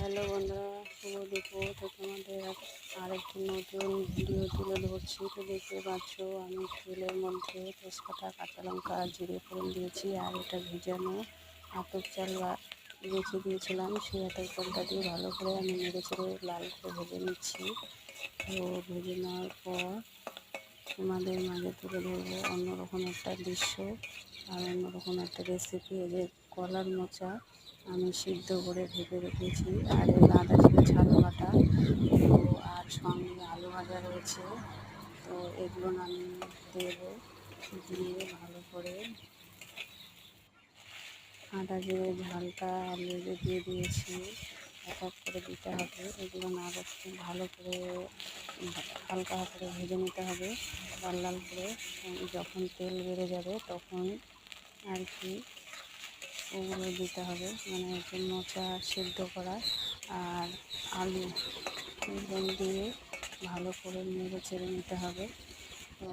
Hello বন্ধুরা, শুভ দুপুর। তো তোমাদের আরেকটি নতুন ভিডিও তুলে ধরছি। তো দেখতে পাচ্ছ আমি তেলের মধ্যে তেজপাতা, কাঁচা লঙ্কা, জিরে ফোড়ন দিয়েছি। আর এটা ভেজানো আতপ চাল রেখে দিয়েছিলাম, সেই আতপ চালটা দিয়ে ভালো করে আমি নেড়ে চেড়ে লাল করে ভেজে নিচ্ছি। তো ভেজে নেওয়ার পর তোমাদের মাঝে তুলে ধরবো অন্যরকম একটা দৃশ্য আর অন্যরকম একটা রেসিপি। এই যে কলার মোচা আমি সিদ্ধ করে ভেজে রেখেছি, আর এই আদা জিরে ঝাল বাটা, তো আর সঙ্গে আলু ভাজা রয়েছে। তো এগুলো আমি দেবো, দিয়ে ভালো করে আদা জিরে ঝালটা আলু দিয়ে দিয়েছি, এক এক করে দিতে হবে। এগুলো না করতে ভালো করে হালকা হাতে ভেজে নিতে হবে লাল লাল করে। যখন তেল বেড়ে যাবে তখন আর কি ওগুলো দিতে হবে, মানে হচ্ছে মোচা সিদ্ধ করা আর আলু এগুলো দিয়ে ভালো করে নেড়ে চেড়ে নিতে হবে। তো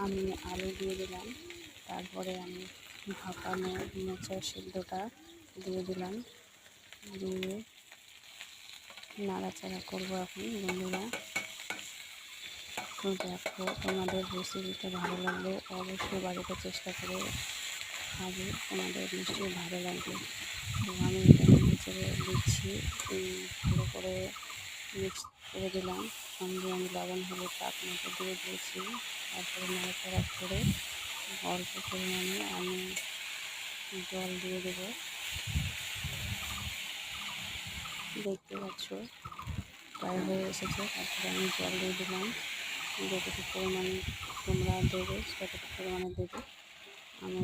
আমি আলু দিয়ে দিলাম, তারপরে আমি ভাপানো মোচা সিদ্ধটা দিয়ে দিলাম, দিয়ে নাড়াচাড়া করবো এখন বন্ধুরা। তো দেখো, তোমাদের রেসিপিটা ভালো লাগলে অবশ্যই বাড়িতে চেষ্টা করে খাবে, তোমাদের নিশ্চয়ই ভালো লাগবে। তো আমি এটা নেড়ে চেড়ে দিচ্ছি, ভালো করে মিক্স করে দিলাম। সঙ্গে আমি লবণ হলুদ মতো দিয়ে দিয়েছি। তারপরে নাড়াচাড়া করে অল্প পরিমাণে আমি জল দিয়ে দেবো। দেখতে পাচ্ছ প্রায় হয়ে এসেছে। তারপরে আমি জল দিয়ে দিলাম, যতটুকু পরিমাণে তোমরা দেবে ততটুকু পরিমাণে দেবে। আমি